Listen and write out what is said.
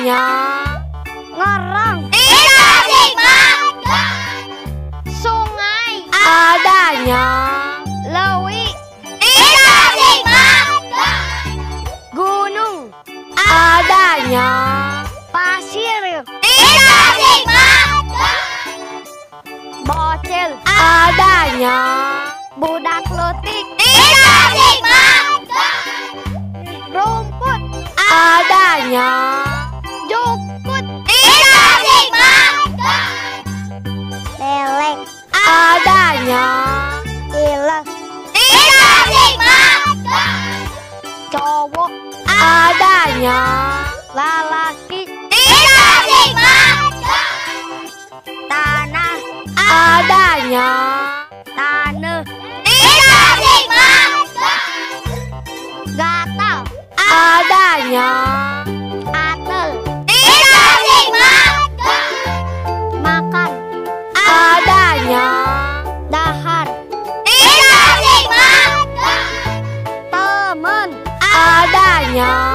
adanya. Ngerang. Tidak dimakan. Sungai. Adanya. Lewi. Tidak dimakan. Gunung. Adanya. Pasir. Tidak dimakan. Bocil. Adanya. Budak letik. Tidak dimakan. Rumput. Adanya. Jukut. Tidak dimakan. Lelek. Adanya. Ilek. Tidak dimakan. Cowok. Adanya. Lalaki. Tidak dimakan. Tanah. Adanya. Tanah. Tidak dimakan. Gatal. Adanya. Atel. Tidak dimakan. Makan. Adanya. Dahar. Tidak dimakan. Temen. Adanya.